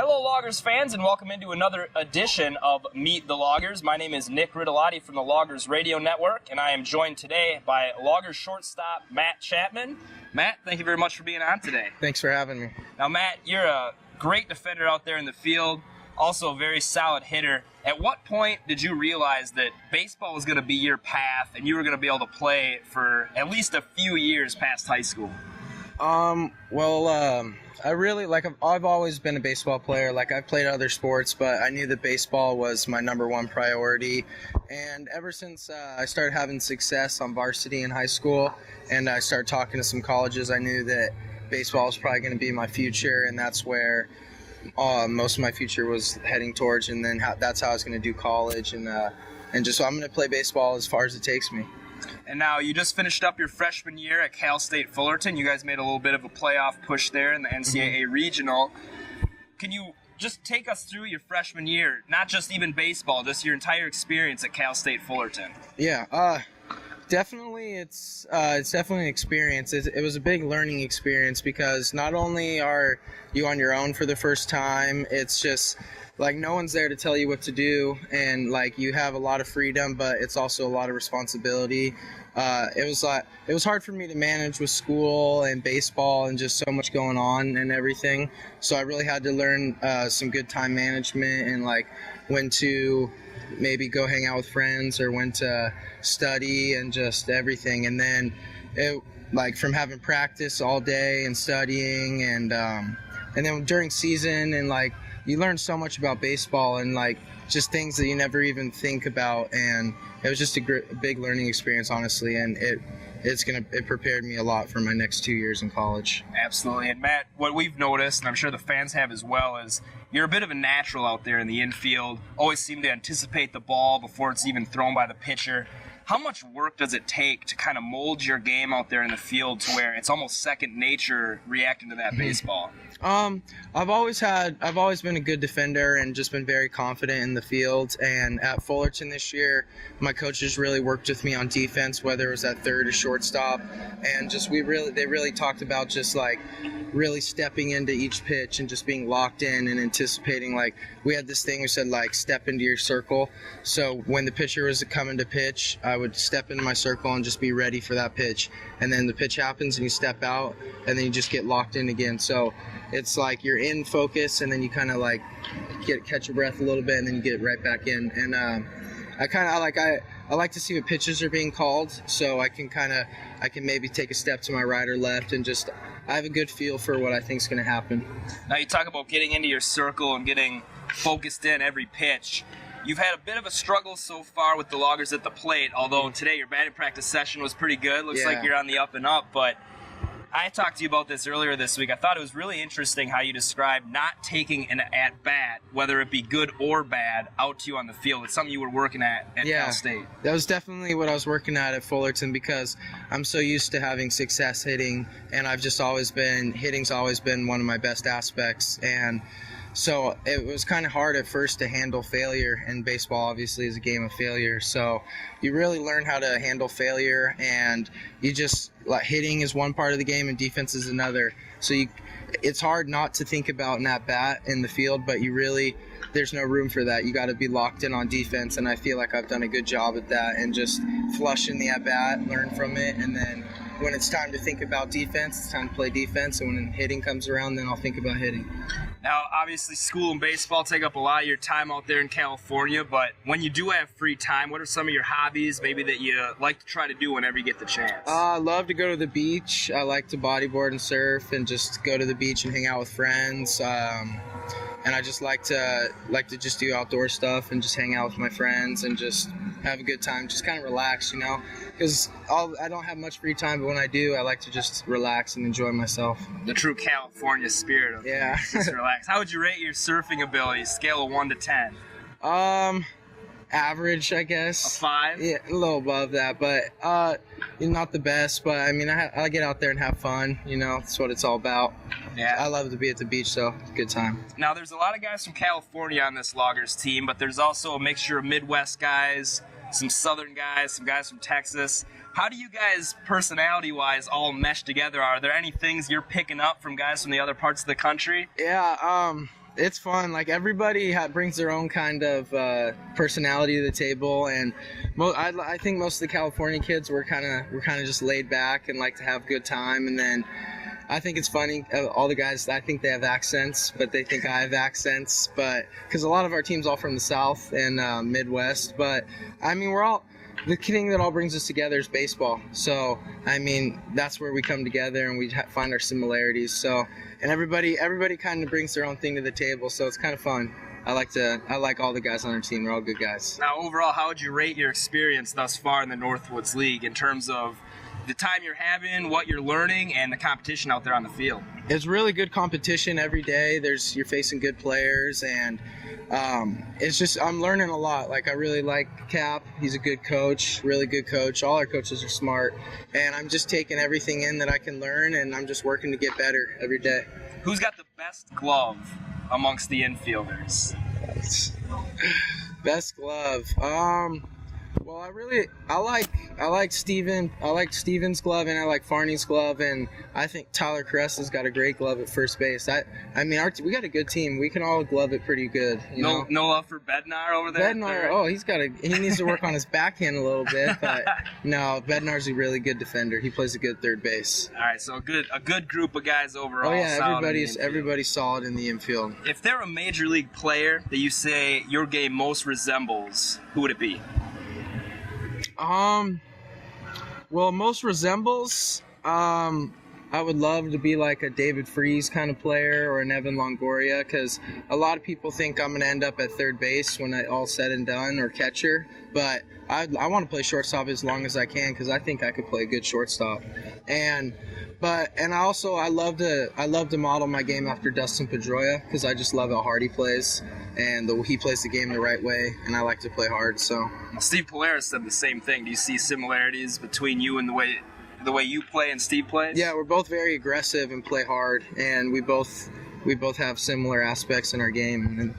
Hello, Loggers fans, and welcome into another edition of Meet the Loggers. My name is Nick Ridolotti from the Loggers Radio Network, and I am joined today by Loggers shortstop Matt Chapman. Matt, thank you very much for being on today. Thanks for having me. Now, Matt, you're a great defender out there in the field, also a very solid hitter. At what point did you realize that baseball was going to be your path and you were going to be able to play for at least a few years past high school? I've always been a baseball player. I've played other sports, but I knew that baseball was my number one priority. And ever since I started having success on varsity in high school and I started talking to some colleges, I knew that baseball was probably going to be my future, and that's where most of my future was heading towards. And then that's how I was going to do college, so I'm going to play baseball as far as it takes me. And now you just finished up your freshman year at Cal State Fullerton. You guys made a little bit of a playoff push there in the NCAA regional. Can you just take us through your freshman year, not just even baseball, just your entire experience at Cal State Fullerton? Yeah, definitely. It's definitely an experience. It was a big learning experience because not only are you on your own for the first time, it's just no one's there to tell you what to do, and you have a lot of freedom, but it's also a lot of responsibility. It was hard for me to manage with school and baseball and just so much going on and everything. So I really had to learn some good time management and when to maybe go hang out with friends or when to study and just everything. And then from having practice all day and studying and then during season and you learn so much about baseball and just things that you never even think about, and it was just a big learning experience, honestly, and it prepared me a lot for my next 2 years in college. Absolutely. And Matt, what we've noticed, and I'm sure the fans have as well, is you're a bit of a natural out there in the infield, always seem to anticipate the ball before it's even thrown by the pitcher. How much work does it take to kind of mold your game out there in the field to where it's almost second nature reacting to that baseball? I've always been a good defender and just been very confident in the field. And at Fullerton this year, my coaches really worked with me on defense, whether it was at third or shortstop. And they really talked about just really stepping into each pitch and just being locked in and anticipating. We had this thing we said step into your circle. So when the pitcher was coming to pitch, I would step into my circle and just be ready for that pitch. And then the pitch happens and you step out and then you just get locked in again. So it's you're in focus and then you kind of catch your breath a little bit and then you get right back in. And I like to see what pitches are being called, so I can maybe take a step to my right or left and just I have a good feel for what I think is going to happen. Now you talk about getting into your circle and getting focused in every pitch. You've had a bit of a struggle so far with the Loggers at the plate, although today your batting practice session was pretty good. Looks like you're on the up and up, but I talked to you about this earlier this week. I thought it was really interesting how you described not taking an at-bat, whether it be good or bad, out to you on the field. It's something you were working at Cal State. That was definitely what I was working at Fullerton because I'm so used to having success hitting, and hitting's always been one of my best aspects. And so it was kind of hard at first to handle failure, and baseball obviously is a game of failure. So you really learn how to handle failure, and you just hitting is one part of the game and defense is another. So it's hard not to think about an at-bat in the field, but there's no room for that. You got to be locked in on defense, and I feel like I've done a good job at that and just flushing the at-bat, learn from it, and then when it's time to think about defense, it's time to play defense, and when hitting comes around, then I'll think about hitting. Now, obviously, school and baseball take up a lot of your time out there in California, but when you do have free time, what are some of your hobbies maybe that you like to try to do whenever you get the chance? I love to go to the beach. I like to bodyboard and surf and just go to the beach and hang out with friends. And I just like to just do outdoor stuff and just hang out with my friends and just have a good time, just kind of relax, because I don't have much free time, but when I do, I like to just relax and enjoy myself. The true California spirit of just relax. How would you rate your surfing ability, scale of 1 to 10? Average, I guess. A 5? Yeah, a little above that, but not the best. But I mean, I get out there and have fun. That's what it's all about. Yeah, I love to be at the beach, so it's a good time. Now, there's a lot of guys from California on this Loggers team, but there's also a mixture of Midwest guys, some Southern guys, some guys from Texas. How do you guys, personality-wise, all mesh together? Are there any things you're picking up from guys from the other parts of the country? Yeah, It's fun. Like, everybody brings their own kind of personality to the table, and I think most of the California kids we're kind of just laid back and like to have a good time. And then I think it's funny, all the guys, I think they have accents, but they think I have accents, but because a lot of our team's all from the South and Midwest. But I mean, the thing that all brings us together is baseball. So I mean, that's where we come together and we find our similarities. So, and everybody kind of brings their own thing to the table, so it's kind of fun. I like all the guys on our team. They're all good guys. Now, overall, how would you rate your experience thus far in the Northwoods League in terms of the time you're having, what you're learning, and the competition out there on the field? It's really good competition every day. You're facing good players, and it's just, I'm learning a lot. Like, I really like Cap. He's a good coach, really good coach. All our coaches are smart, and I'm just taking everything in that I can learn, and I'm just working to get better every day. Who's got the best glove amongst the infielders? Best glove. Well, I like Steven's glove, and I like Farney's glove, and I think Tyler Cressa's got a great glove at first base. I mean, we got a good team. We can all glove it pretty good. No love for Bednar over there? Bednar, he needs to work on his backhand a little bit, but no, Bednar's a really good defender. He plays a good third base. All right, so a good group of guys overall. Oh yeah, everybody's solid in the infield. If they're a major league player that you say your game most resembles, who would it be? Well, most resembles, I would love to be like a David Freese kind of player or an Evan Longoria, because a lot of people think I'm going to end up at third base when all's said and done, or catcher, but I want to play shortstop as long as I can, because I think I could play a good shortstop. And I love to model my game after Dustin Pedroia, because I just love how hard he plays, and he plays the game the right way, and I like to play hard. So Steve Polaris said the same thing. Do you see similarities between you and the way you play and Steve plays? Yeah, we're both very aggressive and play hard, and we both have similar aspects in our game, and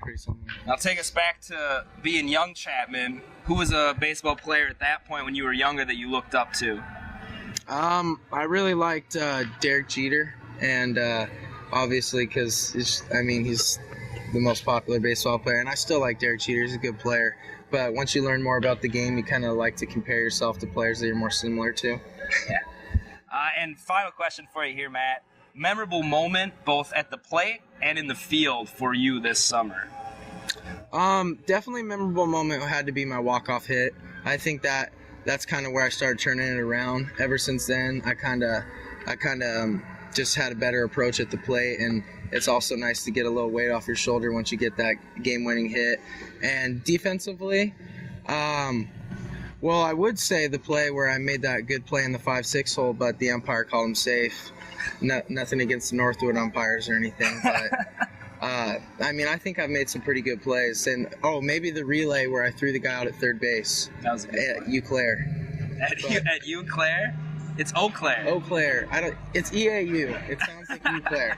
pretty similar. Now take us back to being young Chapman. Who was a baseball player at that point when you were younger that you looked up to? I really liked Derek Jeter, and obviously because he's the most popular baseball player, and I still like Derek Jeter. He's a good player, but once you learn more about the game, you kind of like to compare yourself to players that you're more similar to. And final question for you here, Matt. Memorable moment both at the plate and in the field for you this summer? Definitely memorable moment had to be my walk-off hit. I think that's kind of where I started turning it around. Ever since then, I kind of just had a better approach at the plate, and it's also nice to get a little weight off your shoulder once you get that game-winning hit. And defensively, well, I would say the play where I made that good play in the 5-6 hole, but the umpire called him safe. Nothing against the Northwood umpires or anything, but I think I've made some pretty good plays. And maybe the relay where I threw the guy out at third base. That was a good at Eau Claire. At Eau Claire? It's Eau Claire. Eau Claire. It's EAU. It sounds like Eau Claire.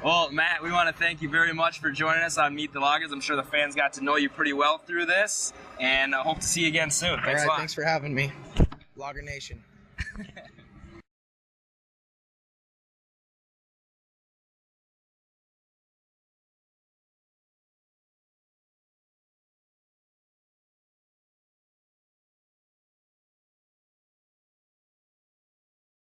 Well, Matt, we want to thank you very much for joining us on Meet the Loggers. I'm sure the fans got to know you pretty well through this, and I hope to see you again soon. Thanks a lot. Thanks for having me. Logger Nation.